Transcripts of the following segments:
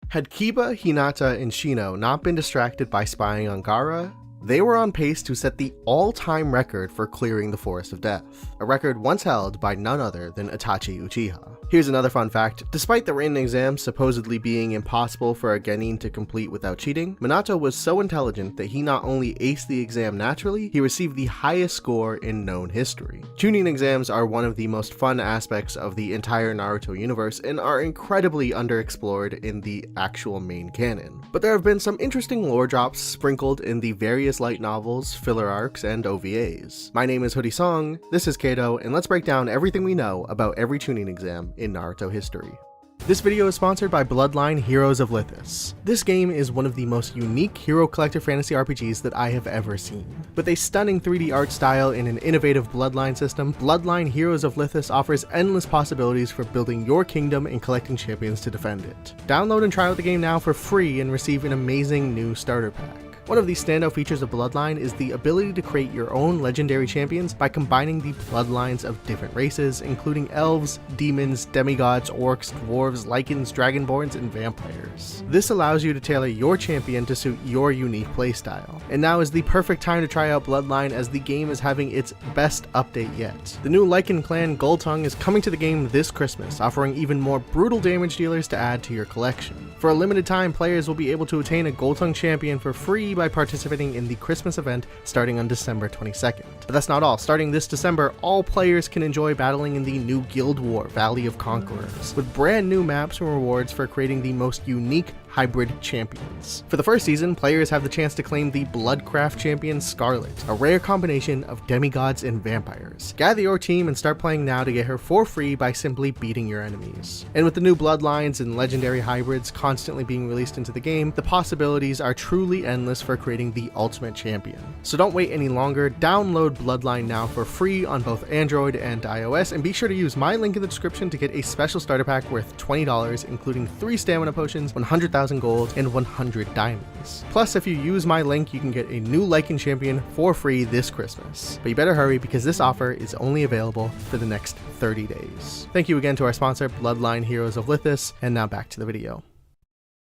Had Kiba, Hinata, and Shino not been distracted by spying on Gaara, they were on pace to set the all-time record for clearing the Forest of Death, a record once held by none other than Itachi Uchiha. Here's another fun fact: despite the written exam supposedly being impossible for a genin to complete without cheating, Minato was so intelligent that he not only aced the exam naturally, he received the highest score in known history. Chunin exams are one of the most fun aspects of the entire Naruto universe and are incredibly underexplored in the actual main canon. But there have been some interesting lore drops sprinkled in the various light novels, filler arcs, and OVAs. My name is Hoodie Song, this is Kato, and let's break down everything we know about every Chunin exam in Naruto history. This video is sponsored by Bloodline Heroes of Lithis. This game is one of the most unique hero collector fantasy RPGs that I have ever seen. With a stunning 3D art style and an innovative bloodline system, Bloodline Heroes of Lithis offers endless possibilities for building your kingdom and collecting champions to defend it. Download and try out the game now for free and receive an amazing new starter pack. One of the standout features of Bloodline is the ability to create your own legendary champions by combining the bloodlines of different races, including elves, demons, demigods, orcs, dwarves, lycans, dragonborns, and vampires. This allows you to tailor your champion to suit your unique playstyle. And now is the perfect time to try out Bloodline, as the game is having its best update yet. The new Lycan clan Goldtongue is coming to the game this Christmas, offering even more brutal damage dealers to add to your collection. For a limited time, players will be able to attain a Goldtongue champion for free by participating in the Christmas event starting on December 22nd. But that's not all. Starting this December, all players can enjoy battling in the new Guild War Valley of Conquerors, with brand new maps and rewards for creating the most unique hybrid champions. For the first season, players have the chance to claim the Bloodcraft champion Scarlet, a rare combination of demigods and vampires. Gather your team and start playing now to get her for free by simply beating your enemies. And with the new bloodlines and legendary hybrids constantly being released into the game, the possibilities are truly endless for creating the ultimate champion. So don't wait any longer, download Bloodline now for free on both Android and iOS, and be sure to use my link in the description to get a special starter pack worth $20, including 3 stamina potions, 100,000 gold, and 100 diamonds. Plus, if you use my link, you can get a new Lycan champion for free this Christmas. But you better hurry, because this offer is only available for the next 30 days. Thank you again to our sponsor, Bloodline Heroes of Lithis, and now back to the video.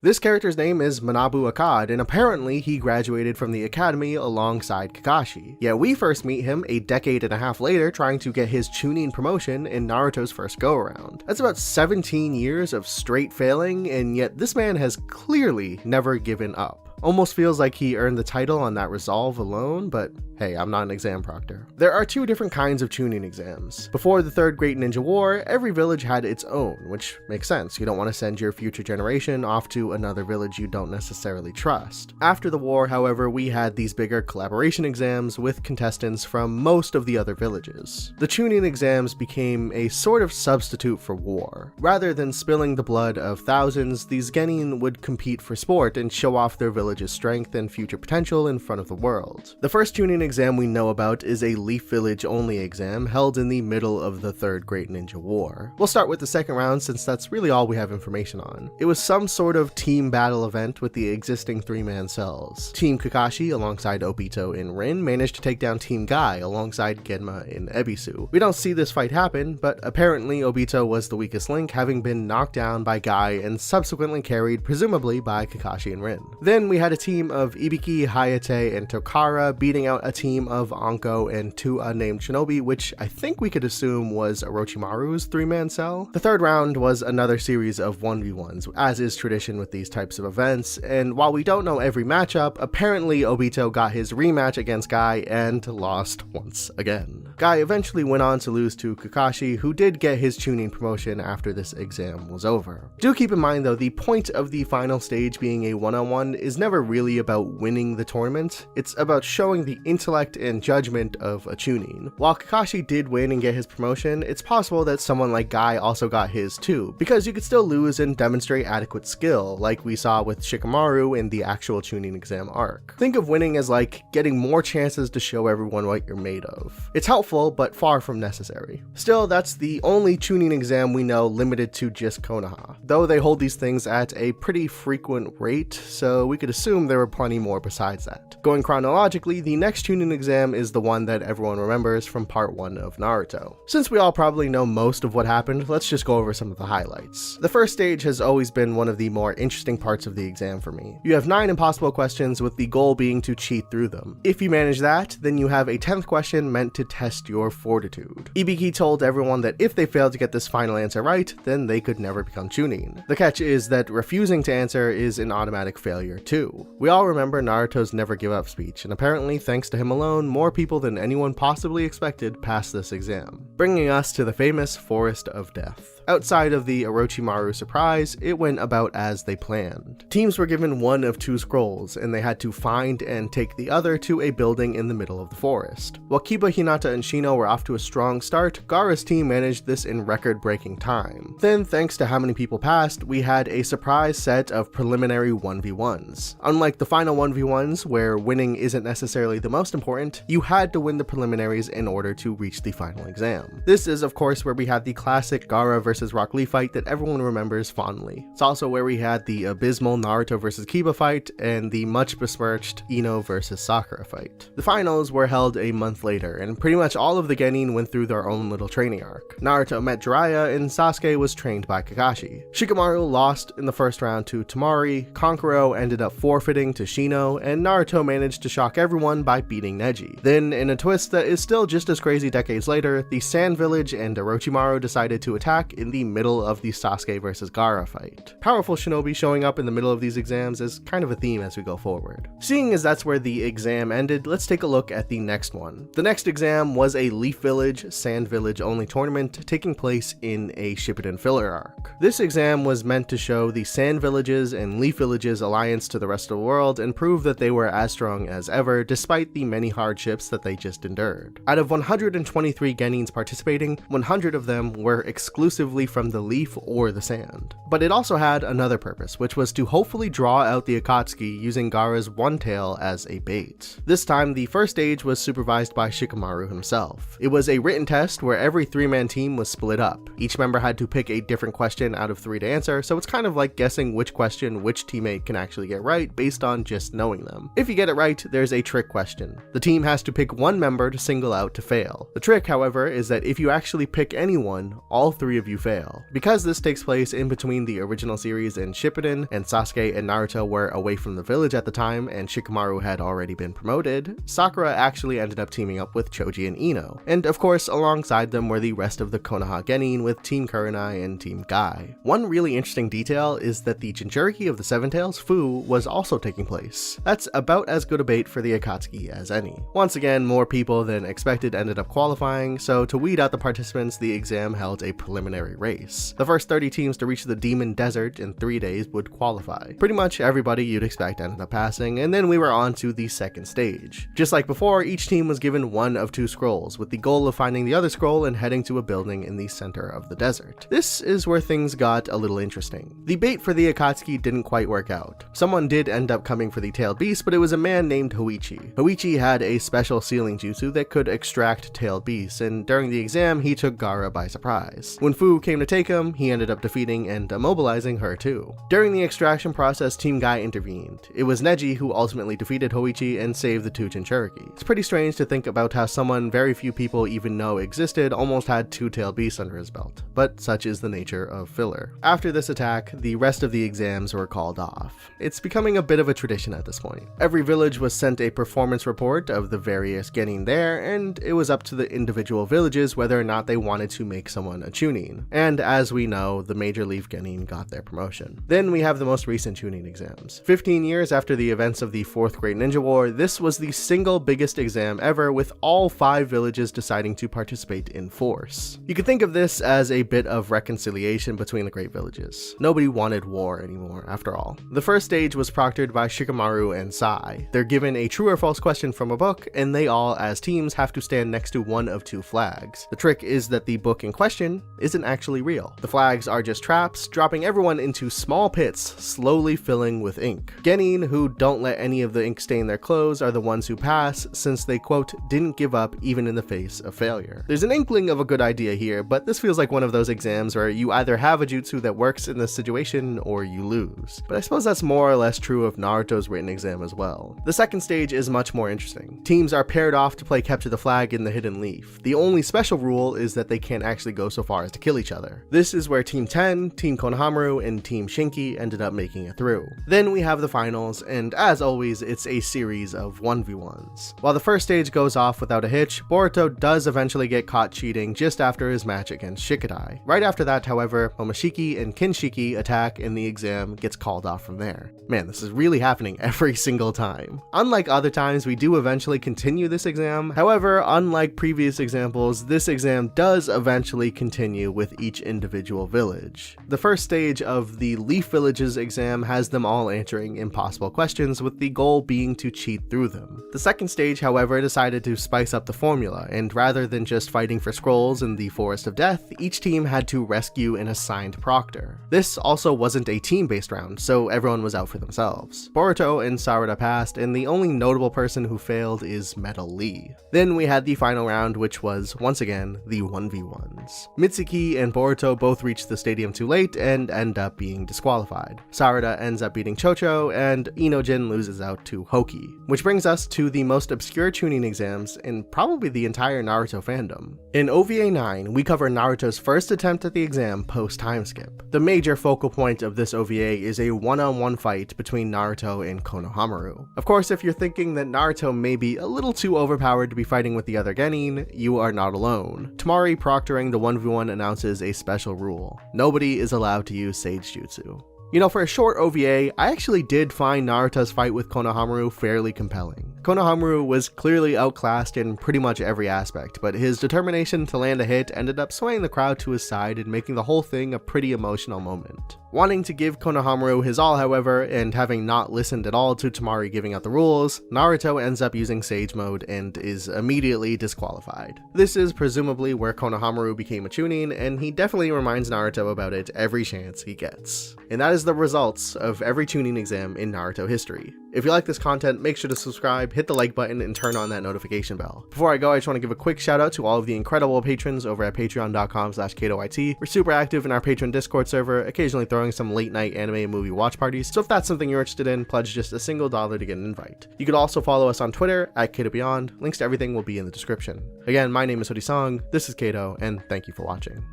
This character's name is Manabu Akkad, and apparently he graduated from the academy alongside Kakashi. Yet we first meet him a decade and a half later trying to get his Chunin promotion in Naruto's first go-around. That's about 17 years of straight failing, and yet this man has clearly never given up. Almost feels like he earned the title on that resolve alone, but hey, I'm not an exam proctor. There are 2 different kinds of Chunin exams. Before the Third Great Ninja War, every village had its own, which makes sense. You don't want to send your future generation off to another village you don't necessarily trust. After the war, however, we had these bigger collaboration exams with contestants from most of the other villages. The Chunin exams became a sort of substitute for war. Rather than spilling the blood of thousands, these genin would compete for sport and show off their village's strength and future potential in front of the world. The first Chunin exam we know about is a Leaf Village only exam held in the middle of the Third Great Ninja War. We'll start with the second round since that's really all we have information on. It was some sort of team battle event with the existing 3-man cells. Team Kakashi alongside Obito and Rin managed to take down Team Guy alongside Genma and Ebisu. We don't see this fight happen, but apparently Obito was the weakest link, having been knocked down by Guy and subsequently carried presumably by Kakashi and Rin. Then we had a team of Ibiki, Hayate, and Tokara beating out a team of Anko and 2 unnamed shinobi, which I think we could assume was Orochimaru's 3-man cell. The third round was another series of 1v1s, as is tradition with these types of events, and while we don't know every matchup, apparently Obito got his rematch against Guy and lost once again. Guy eventually went on to lose to Kakashi, who did get his Chunin promotion after this exam was over. Do keep in mind though, the point of the final stage being a one-on-one is never really about winning the tournament, it's about showing the intellect and judgment of a Chunin. While Kakashi did win and get his promotion, it's possible that someone like Guy also got his too, because you could still lose and demonstrate adequate skill, like we saw with Shikamaru in the actual Chunin exam arc. Think of winning as like getting more chances to show everyone what you're made of. It's helpful helpful, but far from necessary. Still, that's the only Chunin exam we know limited to just Konoha, though they hold these things at a pretty frequent rate, so we could assume there were plenty more besides that. Going chronologically, the next Chunin exam is the one that everyone remembers from part 1 of Naruto. Since we all probably know most of what happened, let's just go over some of the highlights. The first stage has always been one of the more interesting parts of the exam for me. You have 9 impossible questions with the goal being to cheat through them. If you manage that, then you have a 10th question meant to test your fortitude. Ibiki told everyone that if they failed to get this final answer right, then they could never become Chunin. The catch is that refusing to answer is an automatic failure too. We all remember Naruto's never give up speech, and apparently thanks to him alone, more people than anyone possibly expected passed this exam. Bringing us to the famous Forest of Death. Outside of the Orochimaru surprise, it went about as they planned. Teams were given one of 2 scrolls, and they had to find and take the other to a building in the middle of the forest. While Kiba, Hinata, and Shino were off to a strong start, Gaara's team managed this in record-breaking time. Then, thanks to how many people passed, we had a surprise set of preliminary 1v1s. Unlike the final 1v1s, where winning isn't necessarily the most important, you had to win the preliminaries in order to reach the final exam. This is, of course, where we had the classic Gaara vs. Rock Lee fight that everyone remembers fondly. It's also where we had the abysmal Naruto vs. Kiba fight and the much besmirched Ino vs. Sakura fight. The finals were held a month later, and pretty much all of the genin went through their own little training arc. Naruto met Jiraiya, and Sasuke was trained by Kakashi. Shikamaru lost in the first round to Temari, Kankuro ended up forfeiting to Shino, and Naruto managed to shock everyone by beating Neji. Then, in a twist that is still just as crazy decades later, the Sand Village and Orochimaru decided to attack in the middle of the Sasuke vs. Gaara fight. Powerful shinobi showing up in the middle of these exams is kind of a theme as we go forward. Seeing as that's where the exam ended, let's take a look at the next one. The next exam was a Leaf Village, Sand Village only tournament taking place in a Shippuden filler arc. This exam was meant to show the Sand Villages and Leaf Villages alliance to the rest of the world and prove that they were as strong as ever despite the many hardships that they just endured. Out of 123 genins participating, 100 of them were exclusively from the leaf or the sand. But it also had another purpose, which was to hopefully draw out the Akatsuki using Gaara's one tail as a bait. This time, the first stage was supervised by Shikamaru himself. It was a written test where every 3-man team was split up. Each member had to pick a different question out of 3 to answer, so it's kind of like guessing which question which teammate can actually get right based on just knowing them. If you get it right, there's a trick question. The team has to pick one member to single out to fail. The trick, however, is that if you actually pick anyone, all 3 of you fail. Because this takes place in between the original series in Shippuden, and Sasuke and Naruto were away from the village at the time, and Shikamaru had already been promoted, Sakura actually ended up teaming up with Choji and Ino. And of course, alongside them were the rest of the Konoha genin with Team Kurenai and Team Guy. One really interesting detail is that the Jinchuriki of the Seven Tails, Fu, was also taking place. That's about as good a bait for the Akatsuki as any. Once again, more people than expected ended up qualifying, so to weed out the participants, the exam held a preliminary race. The first 30 teams to reach the Demon Desert in 3 days would qualify. Pretty much everybody you'd expect ended up passing, and then we were on to the second stage. Just like before, each team was given one of 2 scrolls, with the goal of finding the other scroll and heading to a building in the center of the desert. This is where things got a little interesting. The bait for the Akatsuki didn't quite work out. Someone did end up coming for the tailed beast, but it was a man named Hoichi. Hoichi had a special sealing jutsu that could extract tailed beasts, and during the exam, he took Gaara by surprise. When Fu came to take him, he ended up defeating and immobilizing her too. During the extraction process, Team Guy intervened. It was Neji who ultimately defeated Hoichi and saved the 2 Jinchuriki. It's pretty strange to think about how someone very few people even know existed almost had 2 tailed beasts under his belt, but such is the nature of filler. After this attack, the rest of the exams were called off. It's becoming a bit of a tradition at this point. Every village was sent a performance report of the various genin there, and it was up to the individual villages whether or not they wanted to make someone a Chunin. And as we know, the major leaf genin got their promotion. Then we have the most recent Chunin exams. 15 years after the events of the 4th Great Ninja War, this was the single biggest exam ever, with all 5 villages deciding to participate in force. You could think of this as a bit of reconciliation between the great villages. Nobody wanted war anymore, after all. The first stage was proctored by Shikamaru and Sai. They're given a true or false question from a book, and they all, as teams, have to stand next to one of 2 flags. The trick is that the book in question isn't actually real. The flags are just traps, dropping everyone into small pits, slowly filling with ink. Genin, who don't let any of the ink stain their clothes, are the ones who pass, since they, quote, didn't give up even in the face of failure. There's an inkling of a good idea here, but this feels like one of those exams where you either have a jutsu that works in this situation or you lose. But I suppose that's more or less true of Naruto's written exam as well. The second stage is much more interesting. Teams are paired off to play capture the flag in the hidden leaf. The only special rule is that they can't actually go so far as to kill each other. This is where Team 10, Team Konohamaru, and Team Shinki ended up making it through. Then we have the finals, and as always, it's a series of 1v1s. While the first stage goes off without a hitch, Boruto does eventually get caught cheating just after his match against Shikadai. Right after that, however, Momoshiki and Kinshiki attack and the exam gets called off from there. Man, this is really happening every single time. Unlike other times, we do eventually continue this exam. However, unlike previous examples, this exam does eventually continue with each individual village. The first stage of the Leaf Village's exam has them all answering impossible questions, with the goal being to cheat through them. The second stage, however, decided to spice up the formula, and rather than just fighting for scrolls in the Forest of Death, each team had to rescue an assigned proctor. This also wasn't a team-based round, so everyone was out for themselves. Boruto and Sarada passed, and the only notable person who failed is Metal Lee. Then we had the final round, which was, once again, the 1v1s. Mitsuki and Boruto both reached the stadium too late and end up being disqualified. Sarada ends up beating Chocho, and Inojin loses out to Hoki. Which brings us to the most obscure Chunin exams in probably the entire Naruto fandom. In OVA 9, we cover Naruto's first attempt at the exam post-time skip. The major focal point of this OVA is a one-on-one fight between Naruto and Konohamaru. Of course, if you're thinking that Naruto may be a little too overpowered to be fighting with the other genin, you are not alone. Tamari proctoring the 1v1 announces a special rule. Nobody is allowed to use Sage Jutsu. You know, for a short OVA, I actually did find Naruto's fight with Konohamaru fairly compelling. Konohamaru was clearly outclassed in pretty much every aspect, but his determination to land a hit ended up swaying the crowd to his side and making the whole thing a pretty emotional moment. Wanting to give Konohamaru his all, however, and having not listened at all to Tamari giving out the rules, Naruto ends up using Sage Mode and is immediately disqualified. This is presumably where Konohamaru became a Chunin, and he definitely reminds Naruto about it every chance he gets. And that is the results of every Chunin exam in Naruto history. If you like this content, make sure to subscribe, hit the like button, and turn on that notification bell. Before I go, I just want to give a quick shout out to all of the incredible patrons over at patreon.com/KatoYT. We're super active in our patron Discord server, occasionally throwing some late night anime and movie watch parties, so if that's something you're interested in, pledge just a single $1 to get an invite. You could also follow us on Twitter at KatoBeyond. Links to everything will be in the description. Again, my name is Hoodie, this is Kato, and thank you for watching.